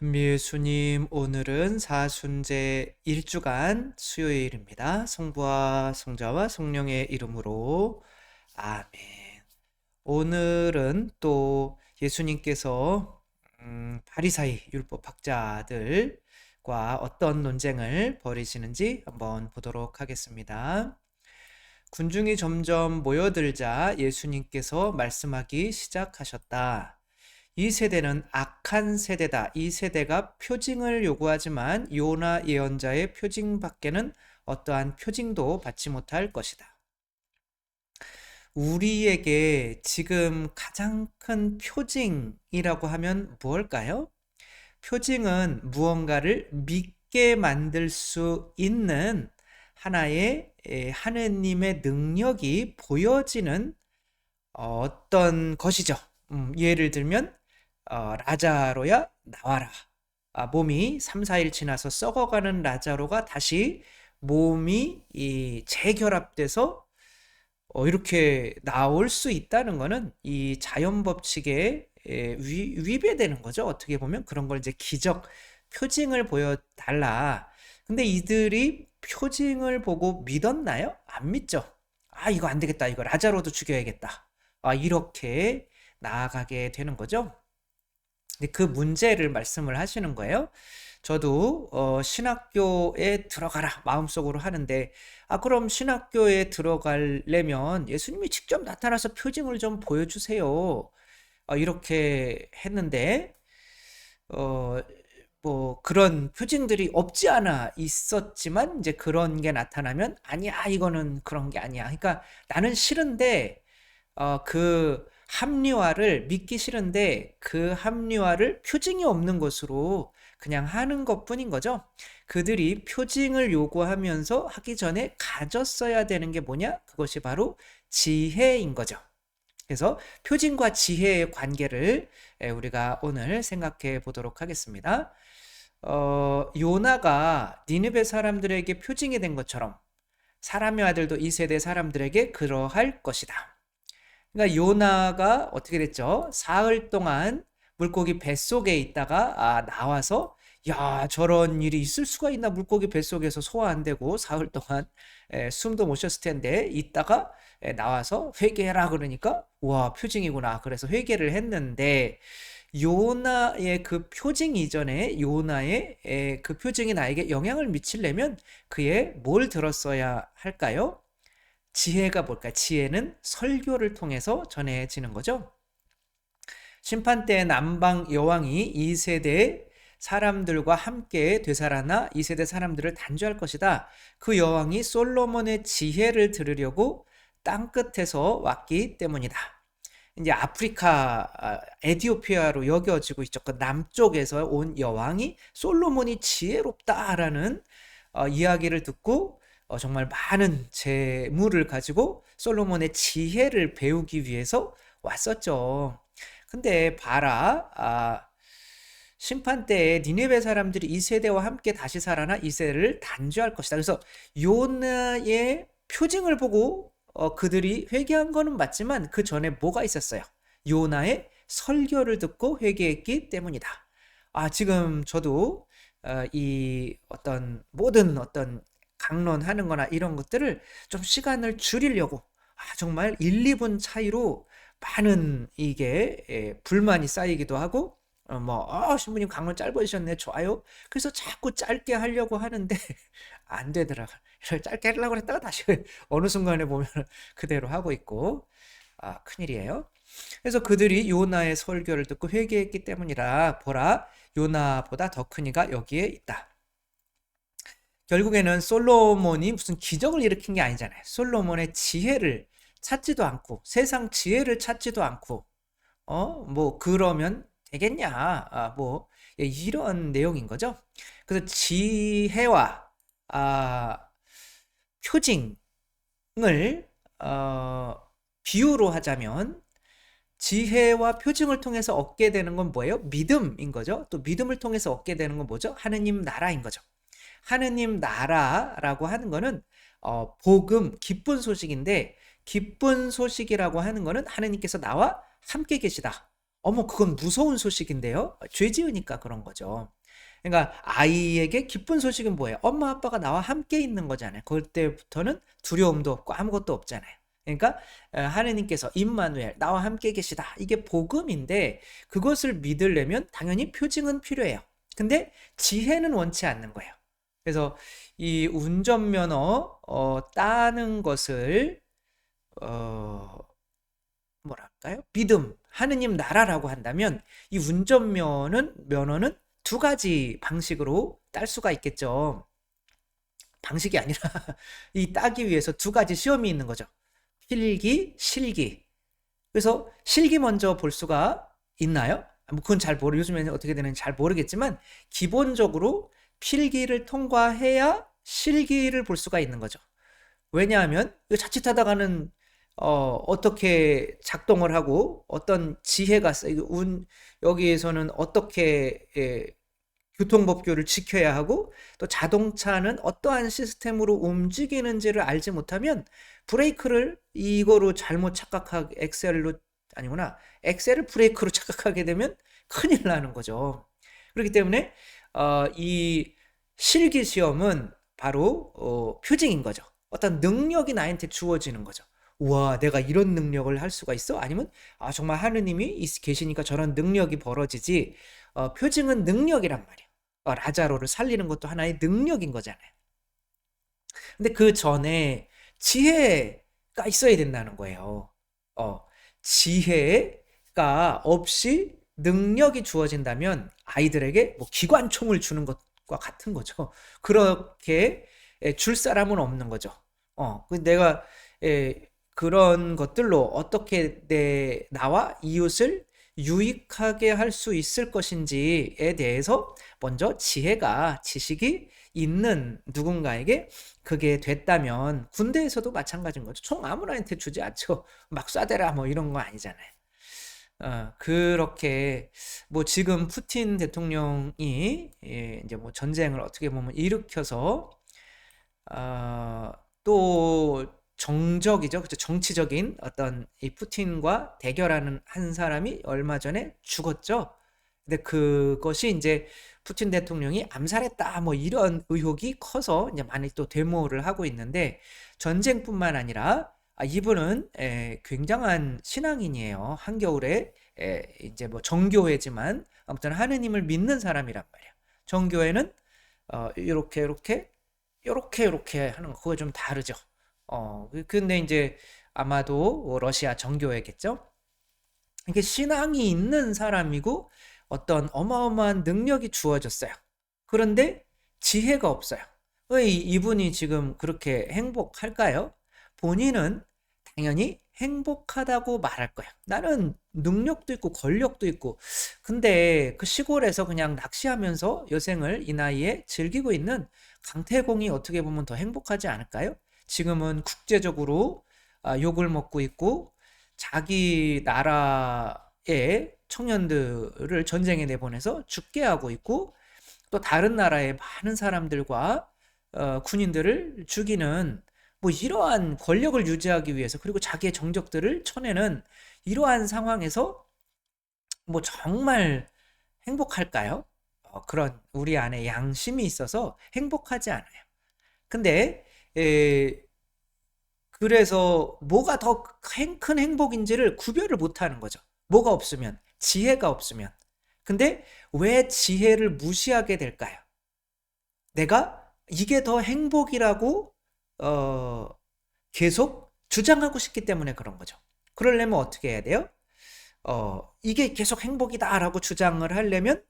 전미예수님, 오늘은 사순제 1주간 수요일입니다. 성부와 성자와 성령의 이름으로 아멘. 오늘은 또 예수님께서 바리사이 율법 학자들과 어떤 논쟁을 벌이시는지 한번 보도록 하겠습니다. 군중이 점점 모여들자 예수님께서 말씀하기 시작하셨다. 이 세대는 악한 세대다. 이 세대가 표징을 요구하지만 요나 예언자의 표징밖에는 어떠한 표징도 받지 못할 것이다. 우리에게 지금 가장 큰 표징이라고 하면 무엇일까요? 표징은 무언가를 믿게 만들 수 있는 하나의 하느님의 능력이 보여지는 어떤 것이죠. 예를 들면 라자로야 나와라. 몸이 3, 4일 지나서 썩어가는 라자로가 다시 몸이 재결합돼서 이렇게 나올 수 있다는 것은 이 자연 법칙에 위배되는 거죠. 어떻게 보면 그런 걸 이제 기적, 표징을 보여달라. 근데 이들이 표징을 보고 믿었나요? 안 믿죠. 이거 안 되겠다. 이거 라자로도 죽여야겠다. 이렇게 나아가게 되는 거죠. 근데 그 문제를 말씀을 하시는 거예요. 저도 신학교에 들어가라 마음속으로 하는데 그럼 신학교에 들어가려면 예수님이 직접 나타나서 표징을 좀 보여주세요. 이렇게 했는데 뭐 그런 표징들이 없지 않아 있었지만 이제 그런 게 나타나면 아니야 이거는 그런 게 아니야. 그러니까 나는 싫은데 그 합리화를 믿기 싫은데 그 합리화를 표징이 없는 것으로 그냥 하는 것뿐인 거죠. 그들이 표징을 요구하면서 하기 전에 가졌어야 되는 게 뭐냐? 그것이 바로 지혜인 거죠. 그래서 표징과 지혜의 관계를 우리가 오늘 생각해 보도록 하겠습니다. 요나가 니느베 사람들에게 표징이 된 것처럼 사람의 아들도 이 세대 사람들에게 그러할 것이다. 그러니까 요나가 어떻게 됐죠? 사흘 동안 물고기 뱃속에 있다가 나와서 야 저런 일이 있을 수가 있나, 물고기 뱃속에서 소화 안 되고 사흘 동안 숨도 못 쉬었을 텐데 있다가 나와서 회개해라 그러니까 와 표징이구나. 그래서 회개를 했는데 요나의 그 표징 이전에 요나의 그 표징이 나에게 영향을 미치려면 그의 뭘 들었어야 할까요? 지혜가 뭘까요? 지혜는 설교를 통해서 전해지는 거죠. 심판 때 남방 여왕이 2세대의 사람들과 함께 되살아나 2세대 사람들을 단죄할 것이다. 그 여왕이 솔로몬의 지혜를 들으려고 땅끝에서 왔기 때문이다. 이제 아프리카 에티오피아로 여겨지고 있죠. 그 남쪽에서 온 여왕이 솔로몬이 지혜롭다라는 이야기를 듣고 정말 많은 재물을 가지고 솔로몬의 지혜를 배우기 위해서 왔었죠. 근데 봐라, 심판 때에 니네베 사람들이 이 세대와 함께 다시 살아나 이 세대를 단죄할 것이다. 그래서 요나의 표징을 보고 그들이 회개한 거는 맞지만 그 전에 뭐가 있었어요? 요나의 설교를 듣고 회개했기 때문이다. 지금 저도 이 모든 강론하는 거나 이런 것들을 좀 시간을 줄이려고 정말 1, 2분 차이로 많은 이게 불만이 쌓이기도 하고 신부님 강론 짧아지셨네 좋아요. 그래서 자꾸 짧게 하려고 하는데 안 되더라고요. 짧게 하려고 했다가 다시 어느 순간에 보면 그대로 하고 있고 큰일이에요. 그래서 그들이 요나의 설교를 듣고 회개했기 때문이라 보라 요나보다 더 큰 이가 여기에 있다. 결국에는 솔로몬이 무슨 기적을 일으킨 게 아니잖아요. 솔로몬의 지혜를 찾지도 않고 세상 지혜를 찾지도 않고 뭐 그러면 되겠냐, 이런 내용인 거죠. 그래서 지혜와 표징을 비유로 하자면 지혜와 표징을 통해서 얻게 되는 건 뭐예요? 믿음인 거죠. 또 믿음을 통해서 얻게 되는 건 뭐죠? 하느님 나라인 거죠. 하느님 나라라고 하는 거는 복음, 기쁜 소식인데 기쁜 소식이라고 하는 거는 하느님께서 나와 함께 계시다. 어머, 그건 무서운 소식인데요. 죄 지으니까 그런 거죠. 그러니까 아이에게 기쁜 소식은 뭐예요? 엄마 아빠가 나와 함께 있는 거잖아요. 그때부터는 두려움도 없고 아무것도 없잖아요. 그러니까 하느님께서 임마누엘 나와 함께 계시다. 이게 복음인데 그것을 믿으려면 당연히 표징은 필요해요. 근데 지혜는 원치 않는 거예요. 그래서 이 운전면허 따는 것을 어, 뭐랄까요? 믿음, 하느님 나라라고 한다면 이 면허는 두 가지 방식으로 딸 수가 있겠죠. 방식이 아니라 이 따기 위해서 두 가지 시험이 있는 거죠. 필기, 실기. 그래서 실기 먼저 볼 수가 있나요? 뭐 그건 요즘에는 어떻게 되는지 잘 모르겠지만 기본적으로 필기를 통과해야 실기를 볼 수가 있는 거죠. 왜냐하면 자칫하다가는 어떻게 작동을 하고 어떤 지혜가 여기에서는 어떻게 교통법규를 지켜야 하고 또 자동차는 어떠한 시스템으로 움직이는지를 알지 못하면 브레이크를 이거로 잘못 착각하게 엑셀을 브레이크로 착각하게 되면 큰일 나는 거죠. 그렇기 때문에 이 실기 시험은 바로 표징인 거죠. 어떤 능력이 나한테 주어지는 거죠. 우와, 내가 이런 능력을 할 수가 있어? 아니면 정말 하느님이 계시니까 저런 능력이 벌어지지. 표징은 능력이란 말이에요. 라자로를 살리는 것도 하나의 능력인 거잖아요. 근데 그 전에 지혜가 있어야 된다는 거예요. 지혜가 없이 능력이 주어진다면 아이들에게 뭐 기관총을 주는 것과 같은 거죠. 그렇게 줄 사람은 없는 거죠. 내가 그런 것들로 어떻게 나와 이웃을 유익하게 할 수 있을 것인지에 대해서 먼저 지식이 있는 누군가에게 그게 됐다면 군대에서도 마찬가지인 거죠. 총 아무나한테 주지 않죠. 막 쏴대라 뭐 이런 거 아니잖아요. 그렇게 뭐 지금 푸틴 대통령이 이제 뭐 전쟁을 어떻게 보면 일으켜서 또 정적이죠. 그죠? 정치적인 어떤 이 푸틴과 대결하는 한 사람이 얼마 전에 죽었죠. 근데 그것이 이제 푸틴 대통령이 암살했다 뭐 이런 의혹이 커서 이제 많이 또 데모를 하고 있는데 전쟁뿐만 아니라 이분은 굉장한 신앙인이에요. 한겨울에 이제 뭐 정교회지만 아무튼 하느님을 믿는 사람이란 말이에요. 정교회는 이렇게 하는 거 그거 좀 다르죠. 근데 이제 아마도 러시아 정교회겠죠. 이게 신앙이 있는 사람이고 어떤 어마어마한 능력이 주어졌어요. 그런데 지혜가 없어요. 왜 이분이 지금 그렇게 행복할까요? 본인은 당연히 행복하다고 말할 거야. 나는 능력도 있고 권력도 있고. 근데 그 시골에서 그냥 낚시하면서 여생을 이 나이에 즐기고 있는 강태공이 어떻게 보면 더 행복하지 않을까요? 지금은 국제적으로 욕을 먹고 있고 자기 나라의 청년들을 전쟁에 내보내서 죽게 하고 있고 또 다른 나라의 많은 사람들과 군인들을 죽이는 뭐 이러한 권력을 유지하기 위해서 그리고 자기의 정적들을 쳐내는 이러한 상황에서 뭐 정말 행복할까요? 그런 우리 안에 양심이 있어서 행복하지 않아요. 근데 그래서 뭐가 더 큰 행복인지를 구별을 못하는 거죠. 뭐가 없으면, 지혜가 없으면. 근데 왜 지혜를 무시하게 될까요? 내가 이게 더 행복이라고 계속 주장하고 싶기 때문에 그런 거죠. 그러려면 어떻게 해야 돼요? 이게 계속 행복이다라고 주장을 하려면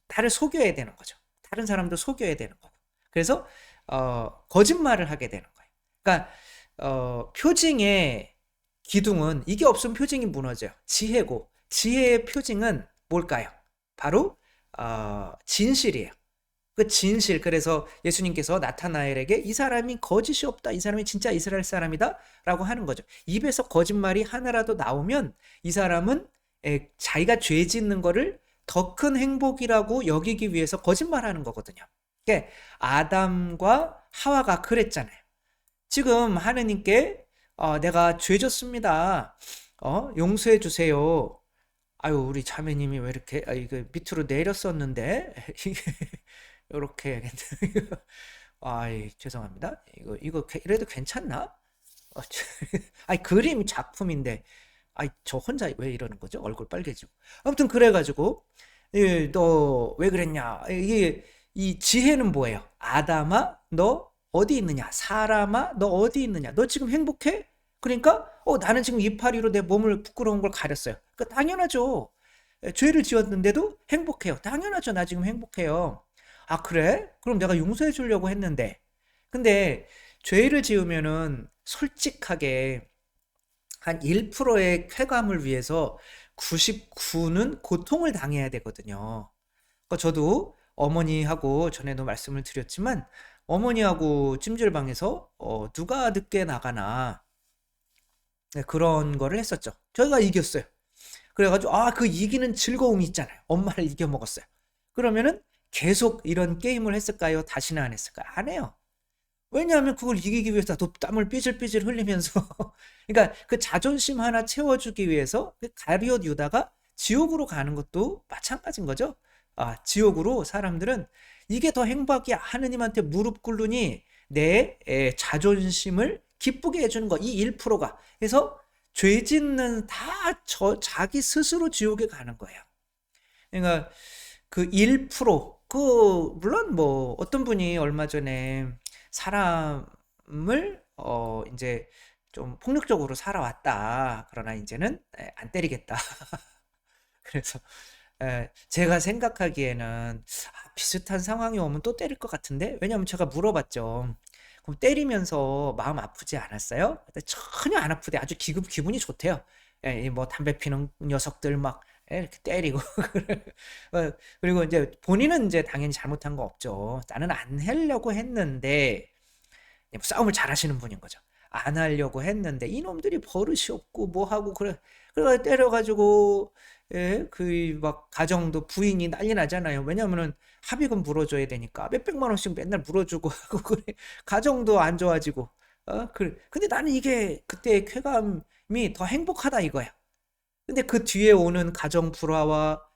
나를 속여야 되는 거죠. 다른 사람도 속여야 되는 거고. 그래서 거짓말을 하게 되는 거예요. 그러니까 표징의 기둥은 이게 없으면 표징이 무너져요. 지혜고 지혜의 표징은 뭘까요? 바로 진실이에요. 그 진실. 그래서 예수님께서 나타나엘에게 이 사람이 거짓이 없다. 이 사람이 진짜 이스라엘 사람이다. 라고 하는 거죠. 입에서 거짓말이 하나라도 나오면 이 사람은 자기가 죄 짓는 거를 더 큰 행복이라고 여기기 위해서 거짓말하는 거거든요. 그러니까 아담과 하와가 그랬잖아요. 지금 하느님께 내가 죄 졌습니다. 용서해 주세요. 아유, 우리 자매님이 왜 이렇게, 이거 밑으로 내렸었는데, 이게, 요렇게, 아이, 죄송합니다. 이거, 이래도 괜찮나? 아니, 그림 작품인데, 아이, 저 혼자 왜 이러는 거죠? 얼굴 빨개지고. 아무튼, 그래가지고, 너 왜 그랬냐? 이게, 이 지혜는 뭐예요? 아담아, 너 어디 있느냐? 사람아, 너 어디 있느냐? 너 지금 행복해? 그러니까, 나는 지금 이파리로 내 몸을 부끄러운 걸 가렸어요. 그러니까 당연하죠. 죄를 지었는데도 행복해요. 당연하죠. 나 지금 행복해요. 아, 그래? 그럼 내가 용서해 주려고 했는데. 근데 죄를 지으면은 솔직하게 한 1%의 쾌감을 위해서 99는 고통을 당해야 되거든요. 그러니까 저도 어머니하고 전에도 말씀을 드렸지만 어머니하고 찜질방에서 누가 늦게 나가나, 네, 그런 거를 했었죠. 저희가 이겼어요. 그래가지고 그 이기는 즐거움이 있잖아요. 엄마를 이겨먹었어요. 그러면은 계속 이런 게임을 했을까요? 다시는 안 했을까요? 안 해요. 왜냐하면 그걸 이기기 위해서 또 땀을 삐질삐질 흘리면서 그러니까 그 자존심 하나 채워주기 위해서 그 가룟 유다가 지옥으로 가는 것도 마찬가지인 거죠. 지옥으로 사람들은 이게 더 행복이야. 하느님한테 무릎 꿇으니 내 자존심을 기쁘게 해주는 거. 이 1%가. 그래서 죄 짓는 다 자기 스스로 지옥에 가는 거예요. 그러니까 그 1%, 물론 뭐 어떤 분이 얼마 전에 사람을 이제 좀 폭력적으로 살아왔다. 그러나 이제는 안 때리겠다. 그래서 제가 생각하기에는 비슷한 상황이 오면 또 때릴 것 같은데, 왜냐면 제가 물어봤죠. 그럼 때리면서 마음 아프지 않았어요? 전혀 안 아프대. 아주 기분이 좋대요. 뭐 담배 피는 녀석들 막 이렇게 때리고 그리고 이제 본인은 이제 당연히 잘못한 거 없죠. 나는 안 하려고 했는데, 싸움을 잘하시는 분인 거죠. 안 하려고 했는데 이놈들이 버릇이 없고 뭐 하고 그래 때려가지고, 그 막 가정도 부인이 난리 나잖아요. 왜냐면은 합의금 물어줘야 되니까 몇백만 원씩 맨날 물어주고 하고 그래. 가정도 안 좋아지고. 그래. 근데 나는 이게 그때의 쾌감이 더 행복하다 이거야. 근데 그 뒤에 오는 가정 불화와,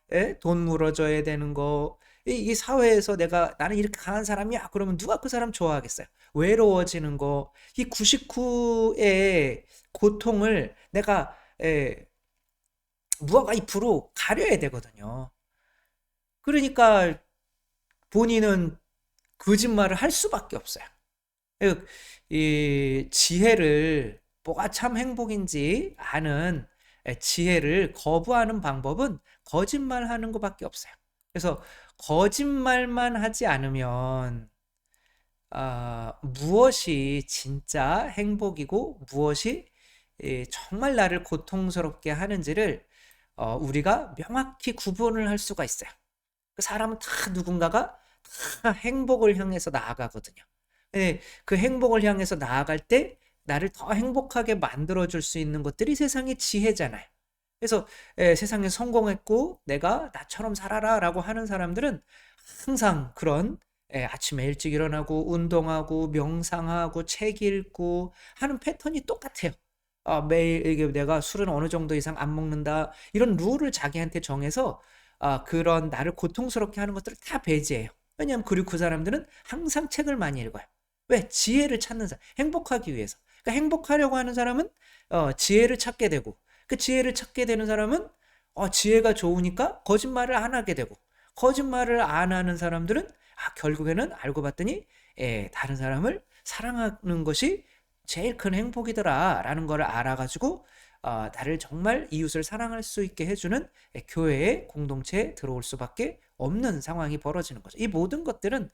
돈 물어줘야 되는 거, 이 사회에서 나는 이렇게 강한 사람이야. 그러면 누가 그 사람 좋아하겠어요? 외로워지는 거, 이 99의 고통을 내가 무언가 2% 가려야 되거든요. 그러니까 본인은 거짓말을 할 수밖에 없어요. 이 지혜를 뭐가 참 행복인지 아는 지혜를 거부하는 방법은 거짓말하는 것밖에 없어요. 그래서 거짓말만 하지 않으면 무엇이 진짜 행복이고 무엇이 정말 나를 고통스럽게 하는지를 우리가 명확히 구분을 할 수가 있어요. 그 사람은 다 누군가가 다 행복을 향해서 나아가거든요. 그 행복을 향해서 나아갈 때 나를 더 행복하게 만들어줄 수 있는 것들이 세상의 지혜잖아요. 그래서 세상에 성공했고 내가 나처럼 살아라 라고 하는 사람들은 항상 그런, 아침에 일찍 일어나고 운동하고 명상하고 책 읽고 하는 패턴이 똑같아요. 매일 이게 내가 술은 어느 정도 이상 안 먹는다 이런 룰을 자기한테 정해서 그런 나를 고통스럽게 하는 것들을 다 배제해요. 왜냐하면 그리고 그 사람들은 항상 책을 많이 읽어요. 왜? 지혜를 찾는 사람, 행복하기 위해서. 그러니까 행복하려고 하는 사람은 지혜를 찾게 되고, 그 지혜를 찾게 되는 사람은 지혜가 좋으니까 거짓말을 안 하게 되고, 거짓말을 안 하는 사람들은 결국에는 알고 봤더니 다른 사람을 사랑하는 것이 제일 큰 행복이더라 라는 걸 알아가지고 나를 정말 이웃을 사랑할 수 있게 해주는 교회의 공동체에 들어올 수밖에 없는 상황이 벌어지는 거죠. 이 모든 것들은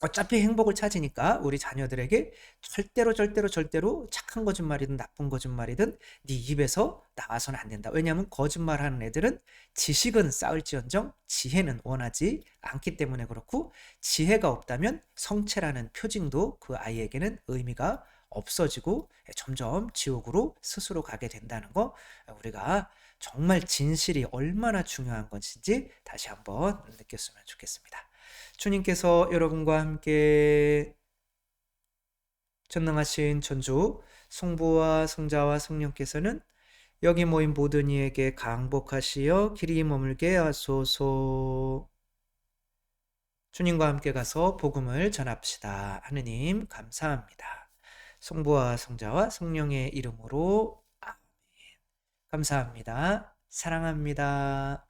어차피 행복을 찾으니까 우리 자녀들에게 절대로 착한 거짓말이든 나쁜 거짓말이든 네 입에서 나와서는 안 된다. 왜냐하면 거짓말하는 애들은 지식은 쌓을지언정 지혜는 원하지 않기 때문에 그렇고, 지혜가 없다면 성체라는 표징도 그 아이에게는 의미가 없어지고 점점 지옥으로 스스로 가게 된다는 거, 우리가 정말 진실이 얼마나 중요한 것인지 다시 한번 느꼈으면 좋겠습니다. 주님께서 여러분과 함께 전능하신 전주 성부와 성자와 성령께서는 여기 모인 모든 이에게 강복하시어 길이 머물게 하소서. 주님과 함께 가서 복음을 전합시다. 하느님 감사합니다. 성부와 성자와 성령의 이름으로 아멘. 감사합니다. 사랑합니다.